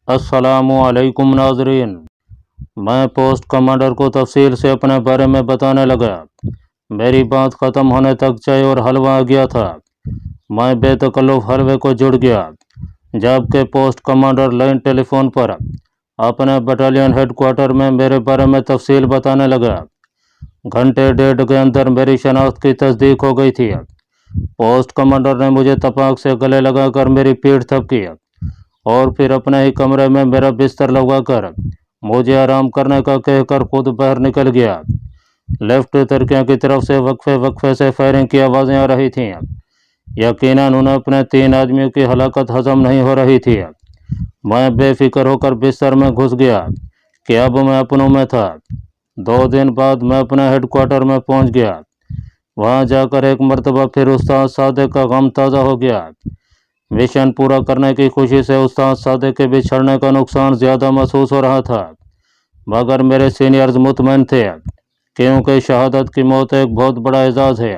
अस्सलामुअलैकुम नाजरीन। मैं पोस्ट कमांडर को तफसील से अपने बारे में बताने लगा। मेरी बात ख़त्म होने तक चाय और हलवा आ गया था। मैं बेतकल्लुफ़ हलवे को जुड़ गया, जबकि पोस्ट कमांडर लाइन टेलीफोन पर अपने बटालियन हेडक्वार्टर में मेरे बारे में तफसील बताने लगा। घंटे डेढ़ के अंदर मेरी शनाख्त की तस्दीक हो गई थी। पोस्ट कमांडर ने मुझे तपाक से गले लगाकर मेरी पीठ थपकी और फिर अपने ही कमरे में मेरा बिस्तर लगवाकर मुझे आराम करने का कहकर खुद बाहर निकल गया। लेफ्ट तरकिया की तरफ से वक्फे वक्फे से फायरिंग की आवाज़ें आ रही थीं। यकीनन उन्हें अपने 3 आदमियों की हलाकत हजम नहीं हो रही थी। मैं बेफिक्र होकर बिस्तर में घुस गया कि अब मैं अपनों में था। 2 दिन बाद मैं अपने हेडक्वार्टर में पहुंच गया। वहां जाकर एक मरतबा फिर उस्ताद सादिक का गम ताज़ा हो गया। मिशन पूरा करने की खुशी से उस्ताद सादिक के बिछड़ने का नुकसान ज़्यादा महसूस हो रहा था, मगर मेरे सीनियर्स मुतमईन थे, क्योंकि शहादत की मौत एक बहुत बड़ा एजाज़ है।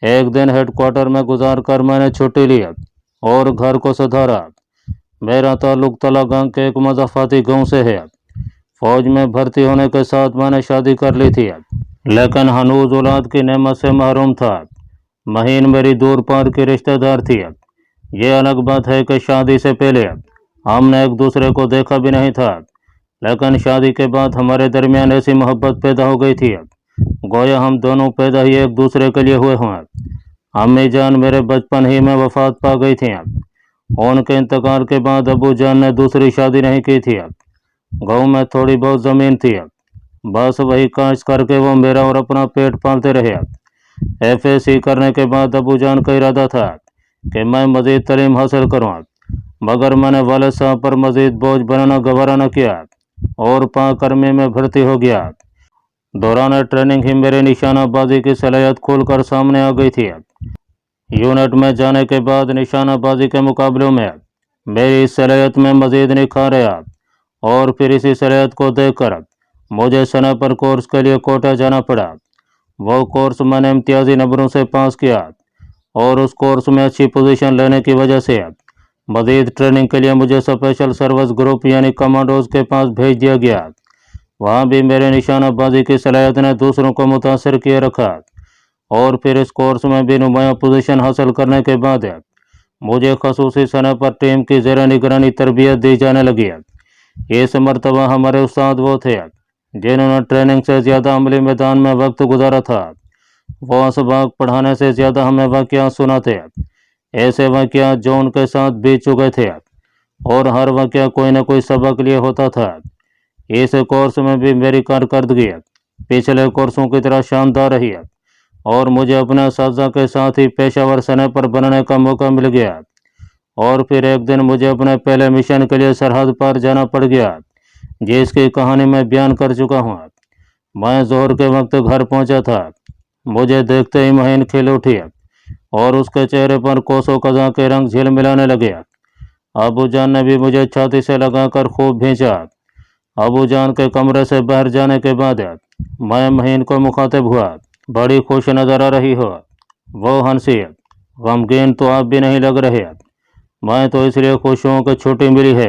एक दिन हेडक्वार्टर में गुजार कर मैंने छुट्टी ली और घर को सुधारा। मेरा ताल्लुक तला गांव के एक मज़ाफ़ाती गाँव से है। फ़ौज में भर्ती होने के साथ मैंने शादी कर ली थी, लेकिन हनूज औलाद की नेमत से महरूम था। महीन मेरी दूर पार की रिश्तेदार थी। ये अलग बात है कि शादी से पहले हमने एक दूसरे को देखा भी नहीं था, लेकिन शादी के बाद हमारे दरमियान ऐसी मोहब्बत पैदा हो गई थी, गोया हम दोनों पैदा ही एक दूसरे के लिए हुए हों। अम्मी जान मेरे बचपन ही में वफात पा गई थी। उनके इंतकाल के बाद अबू जान ने दूसरी शादी नहीं की थी। गाँव में थोड़ी बहुत ज़मीन थी, बस वही काश करके वो मेरा और अपना पेट पालते रहे। FAC करने के बाद अबू जान का इरादा था कि मैं मज़ीद तालीम हासिल करूँ, मगर मैंने वालिद साहब पर मज़ीद बोझ बनाना गवारा न किया और पाक आर्मी में भर्ती हो गया। दौरान ट्रेनिंग ही मेरे निशानाबाजी की सलाहियत खुलकर सामने आ गई थी। यूनिट में जाने के बाद निशानाबाजी के मुकाबलों में मेरी इस सलाहियत में मज़ीद निखार आया और फिर इसी सलाहियत को देखकर मुझे स्नाइपर कोर्स के लिए कोटा जाना पड़ा। वो कोर्स मैंने इम्तियाजी नंबरों से पास किया और उस कोर्स में अच्छी पोजीशन लेने की वजह से मज़ीद ट्रेनिंग के लिए मुझे स्पेशल सर्विस ग्रुप यानी कमांडोज के पास भेज दिया गया। वहाँ भी मेरे निशानाबाजी की सलाहियत ने दूसरों को मुतासर किए रखा और फिर इस कोर्स में भी नुमाया पोजीशन हासिल करने के बाद मुझे खसूसी स्नाइपर टीम की ज़ेर निगरानी तरबियत दी जाने लगी। इस मरतबा हमारे उस्ताद वो थे जिन्होंने ट्रेनिंग से ज़्यादा अमली मैदान में वक्त गुजारा था। वो असबाक पढ़ाने से ज़्यादा हमें वाक़यात सुनाते, ऐसे वाक़यात जो उनके साथ बीत चुके थे, और हर वाक़या कोई न कोई सबक लिए होता था। इस कोर्स में भी मेरी कारकर्दगी पिछले कोर्सों की तरह शानदार रही और मुझे अपने असातिज़ा के साथ ही पेशावर स्नाइपर बनने का मौका मिल गया। और फिर एक दिन मुझे अपने पहले मिशन के लिए सरहद पार जाना पड़ गया, जिसकी कहानी मैं बयान कर चुका हूँ। मैं ज़ोहर के वक्त घर पहुँचा था। मुझे देखते ही महीन खिल उठी और उसके चेहरे पर कोसों कज़ा के रंग झिलमिलाने लगे। अबू जान ने भी मुझे छाती से लगाकर खूब भींचा। अबू जान के कमरे से बाहर जाने के बाद मैं महीन को मुखातिब हुआ। बड़ी खुश नज़र आ रही हो। वो हंसी, गमगीन तो आप भी नहीं लग रहे। मैं तो इसलिए खुश हूँ कि छुट्टी मिली है,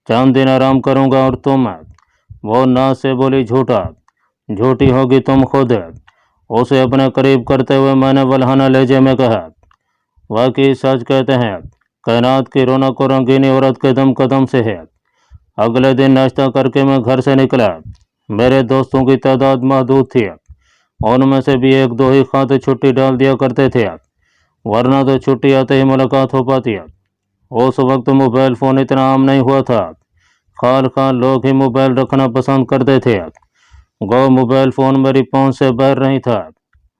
चंद दिन आराम करूँगा। और तुम? वो नाज से बोली, झूठा, झूठी होगी तुम खुद। उसे अपने करीब करते हुए मैंने वल्हाना लहजे में कहा, वाकई सच कहते हैं, कायनात की रौनक और रंगीनी औरत के दम कदम से है। अगले दिन नाश्ता करके मैं घर से निकला। मेरे दोस्तों की तादाद महदूद थी, उनमें से भी 1-2 ही खाते छुट्टी डाल दिया करते थे, वरना तो छुट्टी आते ही मुलाकात हो पाती है। उस वक्त मोबाइल फ़ोन इतना आम नहीं हुआ था, खाल लोग ही मोबाइल रखना पसंद करते थे। गो मोबाइल फ़ोन मेरी पहुंच से बाहर नहीं था,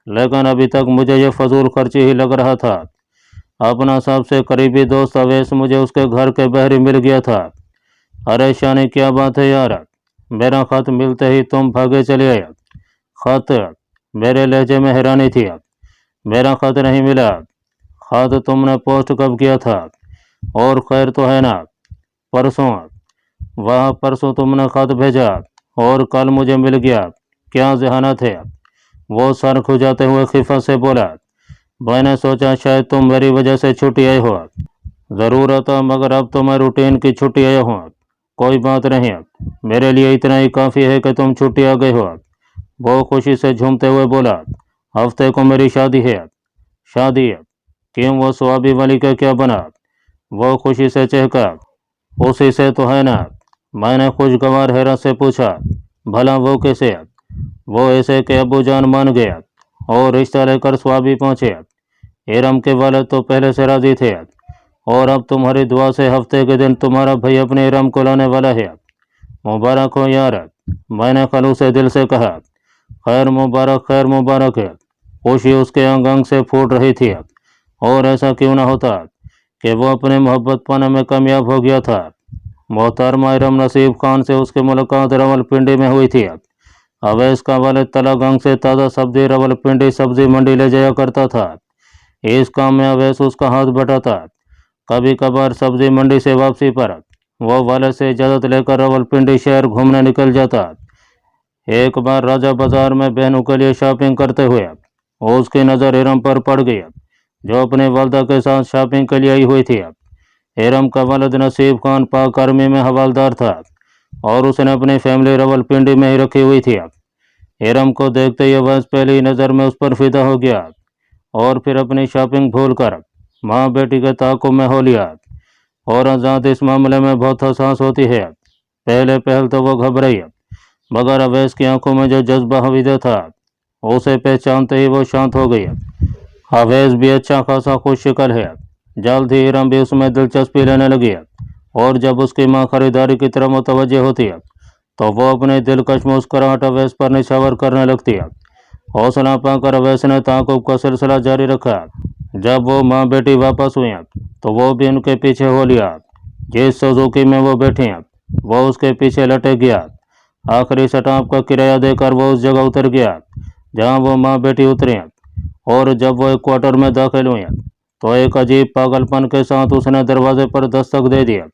लेकिन अभी तक मुझे यह फजूल खर्ची ही लग रहा था। अपना सबसे करीबी दोस्त अवैस मुझे उसके घर के बाहर ही मिल गया था। अरे शानी, क्या बात है यार, मेरा ख़त मिलते ही तुम भागे चले आए। ख़त? मेरे लहजे में हैरानी थी। मेरा ख़त नहीं मिला। ख़त तुमने पोस्ट कब किया था? और खैर तो है ना? परसों। वह परसों तुमने ख़त भेजा और कल मुझे मिल गया, क्या जहानत है? वो सर खुजाते हुए खिफत से बोला, मैंने सोचा शायद तुम मेरी वजह से छुट्टी आए हो। ज़रूर था, मगर अब तो मैं रूटीन की छुट्टी आया हूँ। कोई बात नहीं, मेरे लिए इतना ही काफ़ी है कि तुम छुट्टी आ गए हो। वो खुशी से झूमते हुए बोला, हफ्ते को मेरी शादी है। शादी है? क्यों, वो सुहाबी वाली का क्या बना? वो खुशी से चहका, उसी से तो है ना। मैंने खुशगवार हैरत से पूछा, भला वो कैसे? वो ऐसे कि अबू जान मान गया और रिश्ता लेकर सुहाबी पहुँचे। इरम के वालिद तो पहले से राजी थे और अब तुम्हारी दुआ से हफ्ते के दिन तुम्हारा भाई अपने इरम को लाने वाला है। मुबारक हो यार, मैंने खलूस दिल से कहा। खैर मुबारक है। खुशी उसके अंग अंग से फूट रही थी और ऐसा क्यों न होता कि वो अपने मोहब्बत पाने में कामयाब हो गया था। मोहतरमा इरम नसीब खान से उसकी मुलाकात रावलपिंडी में हुई थी। अवैस का वालिद तलागंग से ताज़ा सब्जी रावलपिंडी सब्जी मंडी ले जाया करता था। इस काम में अवैस उसका हाथ बटाता। कभी कभार सब्जी मंडी से वापसी पर वो वालिद से इजाज़त लेकर रावलपिंडी शहर घूमने निकल जाता। एक बार राजा बाजार में बहनों के लिए शॉपिंग करते हुए उसकी नज़र इरम पर पड़ गई, जो अपने वालदा के साथ शॉपिंग के लिए आई हुई थी। इरम का वालिद नसीब खान पाक आर्मी में हवालदार था और उसने अपनी फैमिली रावलपिंडी में ही रखी हुई थी। इरम को देखते ही वह पहली नज़र में उस पर फिदा हो गया और फिर अपनी शॉपिंग भूलकर माँ बेटी के ताक़ुब में हो लिया। और आज़ाद इस मामले में बहुत हसास होती है। पहल तो वो घबराई, मगर अवैस की आंखों में जो जज्बा हवीदा था उसे पहचानते ही वो शांत हो गई। अवैस भी अच्छा खासा खुश शिकल है। जल्द ही इरम भी उसमें दिलचस्पी लेने लगी और जब उसकी माँ खरीदारी की तरफ मुतवज्जे होती है तो वो अपने दिलकश मुस्कुराहट अवैस पर निछावर करने लगती है। हौसला पाकर अवैस ने ताक़ुब का सिलसिला जारी रखा। जब वो माँ बेटी वापस हुई तो वो भी उनके पीछे हो लिया। जिस सुजुकी में वो बैठी वो उसके पीछे लटक गया। आखिरी स्टॉप का किराया देकर वो उस जगह उतर गया जहाँ वो माँ बेटी उतरी और जब वो एक क्वार्टर में दाखिल हुई तो एक अजीब पागलपन के साथ उसने दरवाजे पर दस्तक दे दिया।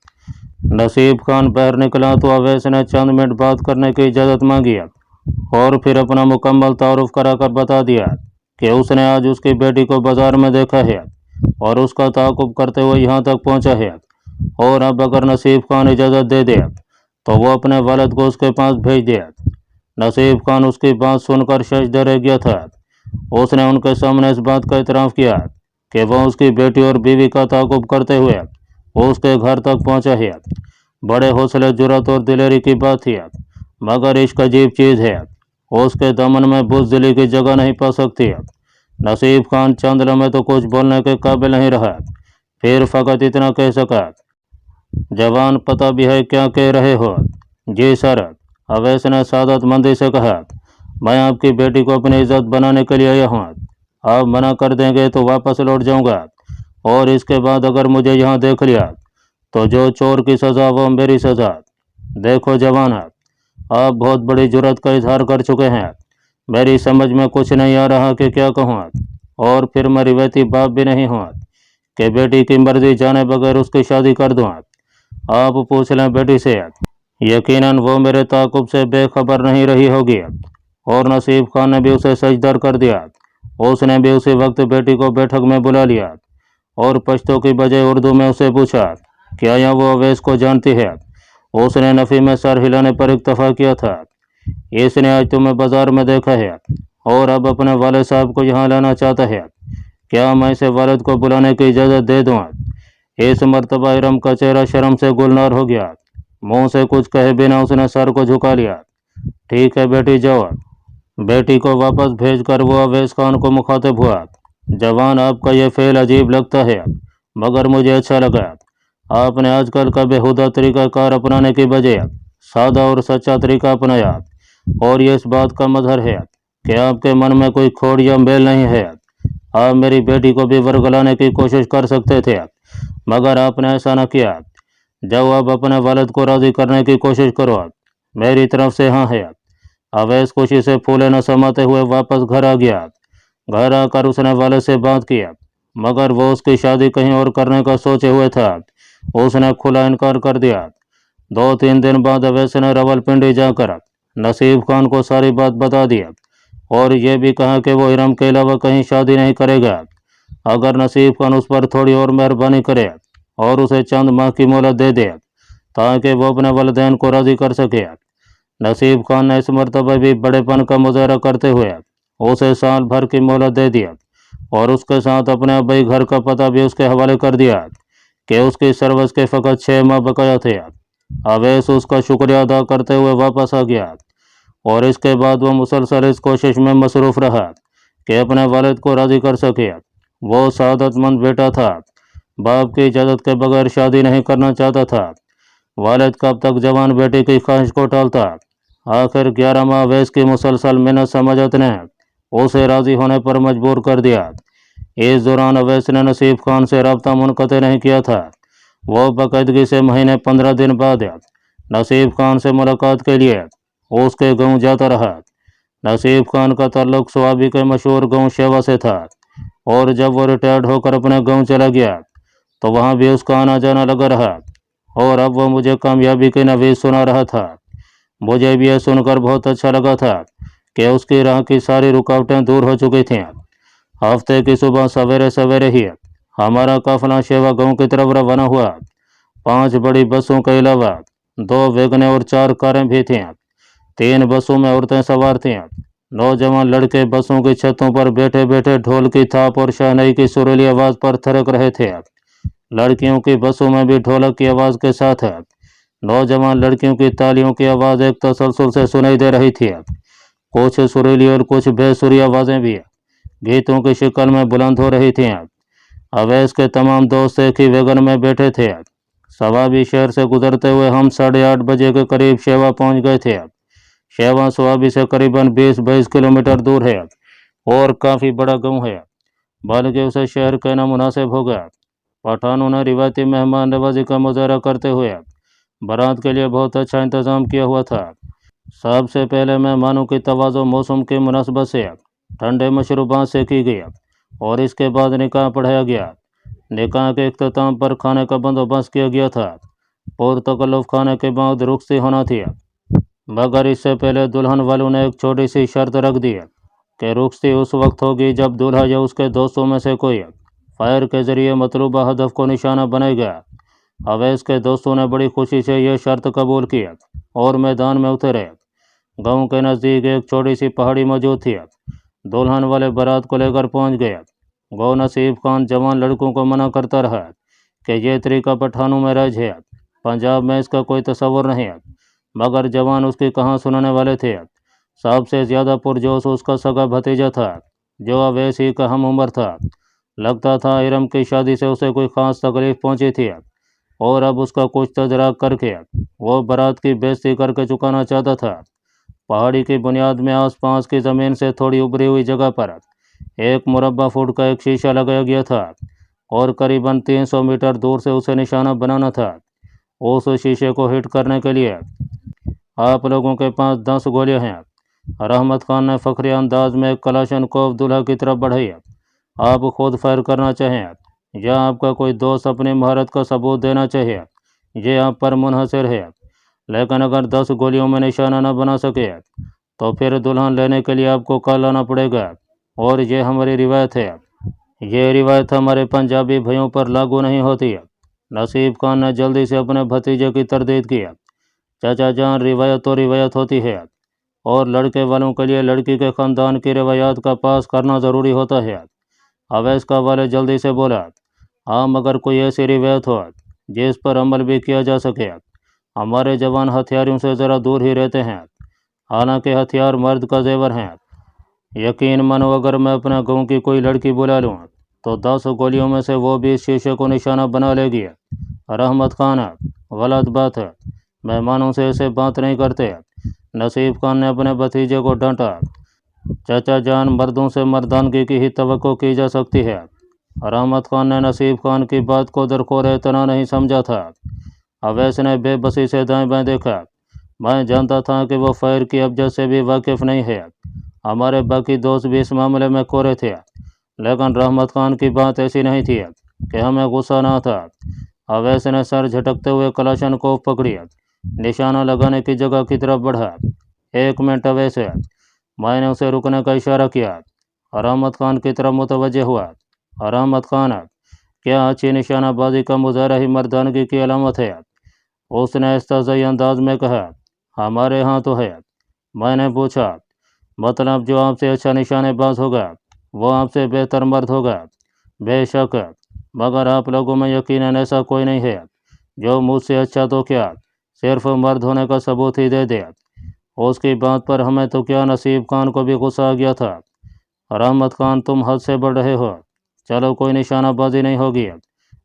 नसीब खान बाहर निकला तो अवैस ने चंद मिनट बात करने की इजाज़त मांगी और फिर अपना मुकम्मल तारुफ कराकर बता दिया कि उसने आज उसकी बेटी को बाजार में देखा है और उसका ताक़ुब करते हुए यहाँ तक पहुँचा है और अब अगर नसीब खान इजाज़त दे दे तो वो अपने वालिद को उसके पास भेज दे। नसीब खान उसकी बात सुनकर शशदर रह गया था। उसने उनके सामने इस बात का इतराफ़ किया कि वह उसकी बेटी और बीवी का ताक़ुब करते हुए उसके घर तक पहुंचा है। बड़े हौसले, जुर्रत और दिलेरी की बात थी, मगर इश्क अजीब चीज़ है, उसके दमन में बुज़दिली की जगह नहीं पा सकती। नसीब खान चंद लम्हे तो कुछ बोलने के काबिल नहीं रहा, फिर फ़कत इतना कह सका, जवान पता भी है क्या कह रहे हो? जी सर, अवैस ने सादतमंदी से कहा, मैं आपकी बेटी को अपनी इज्जत बनाने के लिए आया हूँ। आप मना कर देंगे तो वापस लौट जाऊँगा और इसके बाद अगर मुझे यहाँ देख लिया तो जो चोर की सज़ा वो मेरी सज़ा। देखो जवान, आप बहुत बड़ी जुर्रत का इजहार कर चुके हैं। मेरी समझ में कुछ नहीं आ रहा कि क्या कहूँ, और फिर मैं रिवायती बाप भी नहीं हूँ कि बेटी की मर्जी जाने बगैर उसकी शादी कर दूँ। आप पूछ लें बेटी से, यकीनन वो मेरे ताक़ुब से बेखबर नहीं रही होगी। और नसीब खान ने भी उसे सजदर कर दिया। उसने भी उसी वक्त बेटी को बैठक में बुला लिया और पश्तो की बजाय उर्दू में उसे पूछा, क्या यह वो अवैस को जानती है? उसने नफ़ी में सर हिलाने पर इक्तफा किया था। इसने आज तुम्हें बाजार में देखा है और अब अपने वालिद साहब को यहाँ लाना चाहता है। क्या मैं इसे वालिद को बुलाने की इजाज़त दे दूँ? इस मर्तबा इरम का चेहरा शर्म से गुलनार हो गया। मुंह से कुछ कहे बिना उसने सर को झुका लिया। ठीक है बेटी, जाओ। बेटी को वापस भेजकर वो अवैस खान को मुखातिब हुआ, जवान, आपका यह फ़ेल अजीब लगता है मगर मुझे अच्छा लगा। आपने आजकल का बेहुदा तरीक़ाकार अपनाने की बजाय सादा और सच्चा तरीका अपनाया और ये इस बात का मज़हर है कि आपके मन में कोई खोड़ या मेल नहीं है। आप मेरी बेटी को भी वरगलाने की कोशिश कर सकते थे, मगर आपने ऐसा न किया। जब आप अपने वालिद को राज़ी करने की कोशिश करो, मेरी तरफ से हाँ है। अवैस खुशी से फूले न समाते हुए वापस घर आ गया। घर आकर उसने वालिद से बात किया, मगर वो उसकी शादी कहीं और करने का सोचे हुए था। उसने खुला इनकार कर दिया। 2-3 दिन बाद अवैस ने रावलपिंडी जाकर नसीब खान को सारी बात बता दी और ये भी कहा कि वो इरम के अलावा कहीं शादी नहीं करेगा। अगर नसीब खान उस पर थोड़ी और मेहरबानी करे और उसे चंद माह की मोहलत दे दे ताकि वो अपने वालिदैन को राज़ी कर सके। नसीब खान ने इस मरतबा भी बड़ेपन का मुजाहरा करते हुए उसे साल भर की मोहलत दे दिया और उसके साथ अपने अबई घर का पता भी उसके हवाले कर दिया कि उसकी सर्विस के फ़कत 6 माह बकाया थे। अवैस उसका शुक्रिया अदा करते हुए वापस आ गया और इसके बाद वो मुसलसल इस कोशिश में मसरूफ़ रहा कि अपने वालिद को राज़ी कर सके। वो सआदतमंद बेटा था, बाप की इजाज़त के बगैर शादी नहीं करना चाहता था। वालिद कब तक जवान बेटे की ख्वाहिश को टालता। आखिर 11 माह अवैस की मुसलसल मेहनत समझत ने उसे राज़ी होने पर मजबूर कर दिया। इस दौरान अवैस ने नसीब खान से रब्ता मुनक़ते नहीं किया था। वो बाकायदगी से महीने 15 दिन बाद नसीब खान से मुलाकात के लिए उसके गाँव जाता रहा। नसीब खान का ताल्लुक स्वाबी के मशहूर गाँव शेवा से था और जब वो रिटायर्ड होकर अपने गाँव चला गया तो वहाँ भी उसका आना जाना लगा रहा और अब वो मुझे कामयाबी की नवीद सुना रहा था। मुझे भी यह सुनकर बहुत अच्छा लगा था कि उसकी राह की सारी रुकावटें दूर हो चुकी थीं। हफ्ते की सुबह सवेरे सवेरे ही हमारा काफिला शेवा गांव की तरफ रवाना हुआ। 5 बड़ी बसों के अलावा 2 वैगनें और 4 कारें भी थीं। 3 बसों में औरतें सवार थीं। नौजवान लड़के बसों की छतों पर बैठे बैठे ढोल की थाप और शहनाई की सुरीली आवाज़ पर थिरक रहे थे। लड़कियों की बसों में भी ढोलक की आवाज़ के साथ नौजवान लड़कियों की तालियों की आवाज़ एक तसलसल से सुनाई दे रही थी। कुछ सुरीली और कुछ बेसुरी आवाज़ें भी गीतों की शक्ल में बुलंद हो रही थीं। अवैस के तमाम दोस्त एक ही वैगन में बैठे थे। सवाबी शहर से गुजरते हुए हम 8:30 बजे के करीब शेवा पहुंच गए थे। शेवा सवाबी से करीबन 20-22 किलोमीटर दूर है और काफ़ी बड़ा गाँव है, बल्कि उसे शहर कहना मुनासिब होगा। पठानों ने रिवायती मेहमान नवाजी का मुजाहरा करते हुए बारात के लिए बहुत अच्छा इंतज़ाम किया हुआ था। सबसे पहले मेहमानों की तवाज़ो मौसम की मुनासबत से ठंडे मशरूबात से की गई और इसके बाद निकाह पढ़ाया गया। निकाह के इख्तिताम पर खाने का बंदोबस्त किया गया था। पुरतकल्लुफ़ खाने के बाद रुखसती होना थी, मगर इससे पहले दुल्हन वालों ने एक छोटी सी शर्त रख दी कि रुखसती उस वक्त होगी जब दूल्हा या उसके दोस्तों में से कोई फायर के ज़रिए मतलूबा हदफ को निशाना बनाएगा। अवैस के दोस्तों ने बड़ी खुशी से यह शर्त कबूल की और मैदान में उतरे। गांव के नज़दीक एक छोटी सी पहाड़ी मौजूद थी। दुल्हन वाले बारात को लेकर पहुंच गए। गो नसीब खान जवान लड़कों को मना करता रहा कि यह तरीका पठानों में राज है, पंजाब में इसका कोई तस्वर नहीं, मगर जवान उसकी कहाँ सुनने वाले थे। सबसे ज़्यादा पुरजोश उसका सगा भतीजा था जो अवैस ही का हम उम्र था। लगता था इरम की शादी से उसे कोई ख़ास तकलीफ़ पहुंची थी और अब उसका कुछ तजराक करके वो बारात की बेइज्जती करके चुकाना चाहता था। पहाड़ी की बुनियाद में आसपास की ज़मीन से थोड़ी उभरी हुई जगह पर एक मुरब्बा फुट का एक शीशा लगाया गया था और करीबन 300 मीटर दूर से उसे निशाना बनाना था। उस शीशे को हिट करने के लिए आप लोगों के पास 10 गोलियां हैं। रहमत खान ने फ़ख्री अंदाज में कलाशनकोव दुल्हा की तरफ बढ़ाई। आप खुद फायर करना चाहें या आपका कोई दोस्त अपनी महारत का सबूत देना चाहिए, ये आप पर मुनहसर है। लेकिन अगर 10 गोलियों में निशाना न बना सके तो फिर दुल्हन लेने के लिए आपको कल आना पड़ेगा और ये हमारी रिवायत है। ये रिवायत हमारे पंजाबी भाइयों पर लागू नहीं होती है। नसीब खान ने जल्दी से अपने भतीजे की तरदीद की। चाचा जान, रिवायत तो रिवायत होती है और लड़के वालों के लिए लड़की के ख़ानदान की रिवायात का पास करना ज़रूरी होता है। अवैस का वाले जल्दी से बोला, हाँ, मगर कोई ऐसी रिवायत हो जिस पर अमल भी किया जा सके। हमारे जवान हथियारों से ज़रा दूर ही रहते हैं, हालांकि हथियार मर्द का जेवर हैं। यकीन मानो, अगर मैं अपना गाँव की कोई लड़की बुला लूँ तो 10 गोलियों में से वो भी इस शीशे को निशाना बना लेगी। रहमत खान, गलत बात है, मेहमानों से ऐसे बात नहीं करते। नसीब खान ने अपने भतीजे को डांटा। चाचा जान, मर्दों से मर्दानगी की ही तवक्को की जा सकती है। रहमत खान ने नसीब खान की बात को दरखोर इतना नहीं समझा था। अवैस ने बेबसी से दाएं बाएं देखा। मैं जानता था कि वो फायर की अबजद से भी वाकिफ़ नहीं है। हमारे बाकी दोस्त भी इस मामले में कोरे थे, लेकिन रहमत खान की बात ऐसी नहीं थी कि हमें गुस्सा ना था। अवैस ने सर झटकते हुए कलाशनकोव पकड़ी, निशाना लगाने की जगह की तरफ बढ़ा। 1 मिनट अवैस, मैंने उसे रुकने का इशारा किया। रहमत खान की तरफ मुतवज्जे हुआ। रहमत खान, क्या अच्छी निशानाबाजी का मुजाहरा ही मर्दानगी की अलामत है? उसने इस्तेज़ाई अंदाज में कहा, हमारे यहाँ तो है। मैंने पूछा, मतलब जो आपसे अच्छा निशानेबाज होगा वो आपसे बेहतर मर्द होगा? बेशक, मगर आप लोगों में यकीनन ऐसा कोई नहीं है जो मुझसे अच्छा तो क्या सिर्फ मर्द होने का सबूत ही दे दे। उसकी बात पर हमें तो क्या नसीब खान को भी गुस्सा आ गया था। रहमत खान, तुम हद से बढ़ रहे हो। चलो कोई निशानाबाजी नहीं होगी।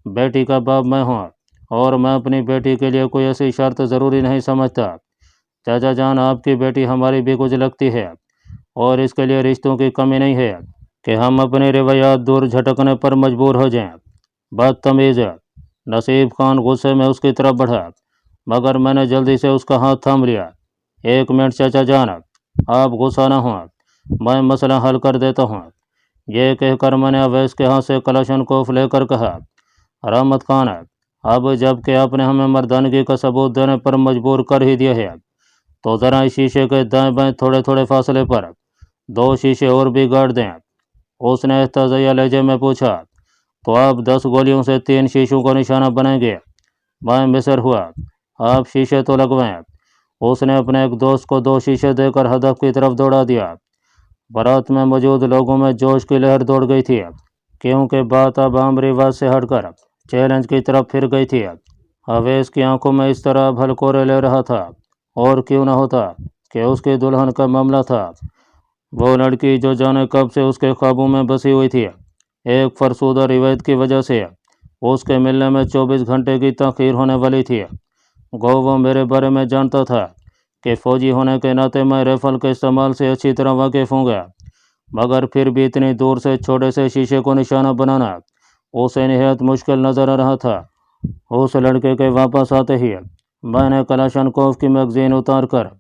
बेटी का बाप मैं हूँ और मैं अपनी बेटी के लिए कोई ऐसी शर्त ज़रूरी नहीं समझता। चाचा जान, आपकी बेटी हमारी भी कुछ लगती है और इसके लिए रिश्तों की कमी नहीं है कि हम अपनी रवैयात दूर झटकने पर मजबूर हो जाएं। बदतमीज़। नसीब खान गुस्से में उसकी तरफ बढ़ा, मगर मैंने जल्दी से उसका हाथ थाम लिया। एक मिनट चाचा जान, आप गुस्सा न हो, मैं मसला हल कर देता हूँ। ये कहकर मैंने अवैस के हाथ से कलाशनकोफ लेकर कहा, रहमत खान, अब जबकि आपने हमें मर्दानगी का सबूत देने पर मजबूर कर ही दिया है, तो ज़रा इस शीशे के दाएं बाएं थोड़े थोड़े फासले पर 2 शीशे और भी गाड़ दें। उसने तज़ैया लहजे में पूछा, तो आप 10 गोलियों से 3 शीशों को निशाना बनाएंगे? मैं मिसर हुआ, आप शीशे तो लगवाएं। उसने अपने एक दोस्त को 2 शीशे देकर हदफ की तरफ दौड़ा दिया। बारात में मौजूद लोगों में जोश की लहर दौड़ गई थी, क्योंकि बात अब आम रिवाज से हटकर चैलेंज की तरफ फिर गई थी। अवैस की आंखों में इस तरह भलकोरे ले रहा था, और क्यों न होता कि उसकी दुल्हन का मामला था। वो लड़की जो जाने कब से उसके ख्वाबों में बसी हुई थी, एक फरसूदा रिवायत की वजह से उसके मिलने में 24 घंटे की तखीर होने वाली थी। गो वो मेरे बारे में जानता था कि फ़ौजी होने के नाते मैं राइफल के इस्तेमाल से अच्छी तरह वाकिफ़ हूँगा, मगर फिर भी इतनी दूर से छोटे से शीशे को निशाना बनाना उसे निहायत मुश्किल नज़र आ रहा था। उस लड़के के वापस आते ही मैंने कलाशनकोफ की मैगज़ीन उतार कर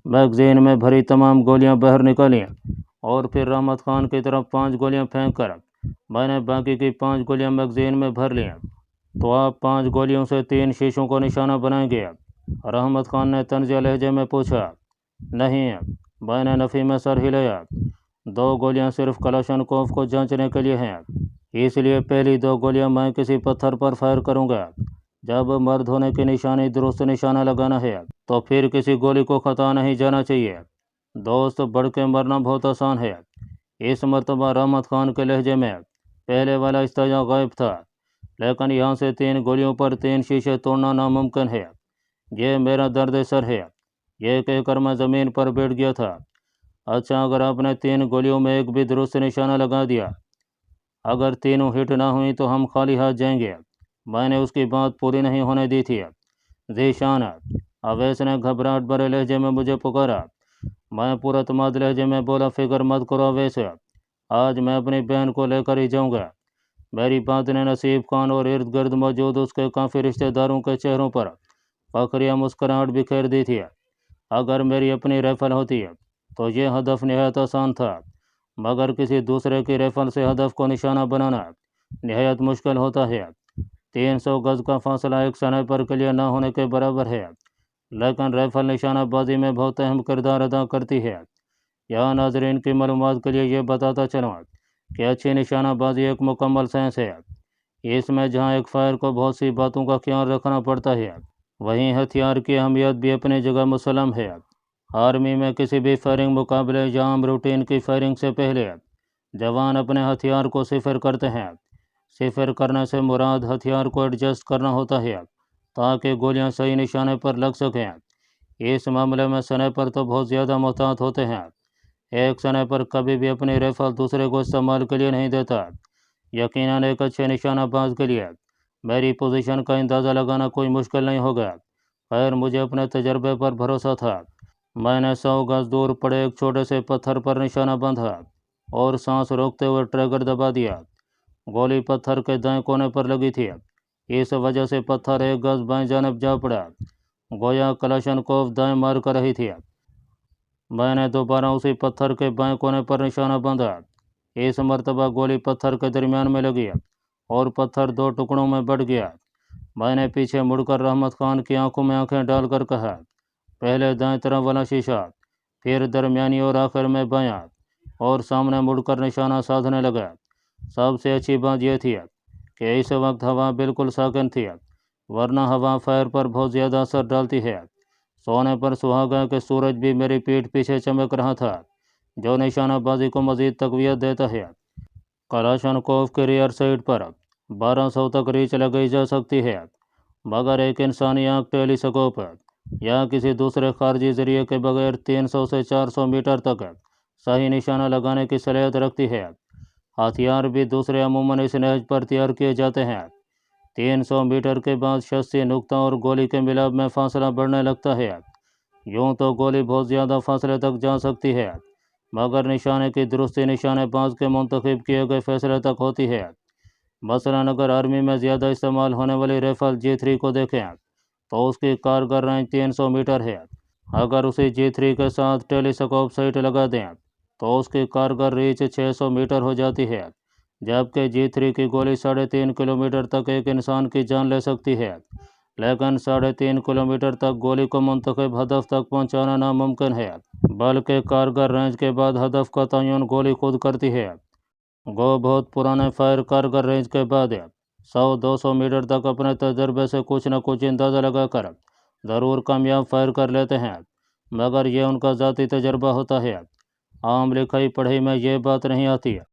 मैगज़ीन में भरी तमाम गोलियां बाहर निकालीं, और फिर रहमत खान की तरफ 5 गोलियां फेंक कर मैंने बाकी की 5 गोलियां मैगज़ीन में भर लीं। तो आप 5 गोलियों से 3 शीशों को निशाना बनाएंगे? रहमत खान ने तंज़िया लहजे में पूछा। नहीं, मैंने नफ़ी में सर हिलाया। 2 गोलियां सिर्फ कलाशनकोफ को जांचने के लिए हैं, इसलिए पहली 2 गोलियां मैं किसी पत्थर पर फायर करूंगा। जब मर्द होने की निशानी दुरुस्त निशाना लगाना है तो फिर किसी गोली को खता नहीं जाना चाहिए। दोस्त, बढ़ के मरना बहुत आसान है। इस मरतबा रहमत खान के लहजे में पहले वाला इस्तेजा गायब था, लेकिन यहाँ से 3 गोलियों पर 3 शीशे तोड़ना नामुमकिन है। ये मेरा दर्द सर है। ये कहकर मैं ज़मीन पर बैठ गया था। अच्छा, अगर आपने 3 गोलियों में एक भी दुरुस्त निशाना लगा दिया, अगर तीनों हिट ना हुई तो हम खाली हाथ जाएंगे। मैंने उसकी बात पूरी नहीं होने दी थी। ज़ीशान, अवैस ने घबराहट भरे लहजे में मुझे पुकारा। मैं पुरतमाद लहजे में बोला, फिक्र मत करो अवैस, आज मैं अपनी बहन को लेकर ही जाऊंगा। मेरी बात ने नसीब खान और इर्द गिर्द मौजूद उसके काफ़ी रिश्तेदारों के चेहरों पर फखरिया मुस्कुराहट बिखेर दी थी। अगर मेरी अपनी राइफल होती तो ये हदफ नहायत आसान था, मगर किसी दूसरे की राइफल से हदफ को निशाना बनाना नहायत मुश्किल होता है। 300 गज का फासला एक स्नाइपर के लिए ना होने के बराबर है, लेकिन राइफल निशानाबाजी में बहुत अहम किरदार अदा करती है। यहाँ नाजरीन की मालूमात के लिए ये बताता चलूँ कि अच्छी निशानाबाजी एक मुकम्मल साइंस है। इसमें जहाँ एक फायर को बहुत सी बातों का ख्याल रखना पड़ता है, वहीं हथियार की अहमियत भी अपनी जगह मुसलम है। आर्मी में किसी भी फायरिंग मुकाबले या आम रूटीन की फायरिंग से पहले जवान अपने हथियार को सिफर करते हैं। सिफर करने से मुराद हथियार को एडजस्ट करना होता है ताकि गोलियां सही निशाने पर लग सकें। इस मामले में स्नाइपर तो बहुत ज़्यादा मोहतात होते हैं। एक स्नाइपर कभी भी अपनी राइफल दूसरे को इस्तेमाल के लिए नहीं देता। यकीनन एक अच्छे निशानाबाज के लिए मेरी पोजीशन का अंदाज़ा लगाना कोई मुश्किल नहीं होगा। खैर, मुझे अपने तजर्बे पर भरोसा था। मैंने 100 गज दूर पड़े एक छोटे से पत्थर पर निशाना बांधा और सांस रोकते हुए ट्रिगर दबा दिया। गोली पत्थर के दाएं कोने पर लगी थी, इस वजह से पत्थर 1 गज बाएं जानब जा पड़ा। गोया कलाशनकोफ दाएं मार कर रही थी। मैंने दोबारा उसी पत्थर के बाएं कोने पर निशाना बांधा। इस मरतबा गोली पत्थर के दरमियान में लगी और पत्थर 2 टुकड़ों में बढ़ गया। मैंने पीछे मुड़कर रहमत खान की आंखों में आंखें डालकर कहा, पहले दाएं तरफ वाला शीशा, फिर दरमियानी और आखिर में बायां, और सामने मुड़कर निशाना साधने लगा। सबसे अच्छी बात यह थी कि इस वक्त हवा बिल्कुल साकिन थी। ورنہ ہوا فائر پر بہت زیادہ اثر ڈالتی ہے۔ سونے پر سہاگا کہ سورج بھی میری پیٹھ پیچھے چمک رہا تھا، جو نشانہ بازی کو مزید تقویت دیتا ہے۔ کلاشنکوف کے ریئر سائٹ پر 1200 تک ریچ لگائی جا سکتی ہے، مگر ایک انسانی آنکھ ٹیلی اسکوپ یا کسی دوسرے خارجی ذریعے کے بغیر 300 سے 400 میٹر تک صحیح نشانہ لگانے کی صلاحیت رکھتی ہے۔ ہتھیار بھی دوسرے عموماً اس نہج پر تیار کیے جاتے ہیں۔ 300 میٹر کے بعد شخصی نقطہ اور گولی کے ملاب میں فاصلہ بڑھنے لگتا ہے۔ یوں تو گولی بہت زیادہ فاصلے تک جا سکتی ہے، مگر نشانے کی درستی نشانے باز کے منتخب کیے گئے فیصلے تک ہوتی ہے۔ مثلاً اگر آرمی میں زیادہ استعمال ہونے والی رائفل G3 کو دیکھیں تو اس کی کارگر رینج 300 میٹر ہے۔ اگر اسی G3 کے ساتھ ٹیلی اسکوپ سائٹ لگا دیں تو اس کی کارگر ریچ 600 میٹر ہو جاتی ہے، جبکہ G3 کی گولی 3.5 کلومیٹر تک ایک انسان کی جان لے سکتی ہے، لیکن 3.5 کلومیٹر تک گولی کو منتخب ہدف تک پہنچانا ناممکن ہے، بلکہ کارگر رینج کے بعد ہدف کا تعین گولی خود کرتی ہے۔ گو بہت پرانے فائر کارگر رینج کے بعد 100-200 میٹر تک اپنے تجربے سے کچھ نہ کچھ اندازہ لگا کر ضرور کامیاب فائر کر لیتے ہیں، مگر یہ ان کا ذاتی تجربہ ہوتا ہے۔ عام لکھائی پڑھائی میں یہ بات نہیں آتی۔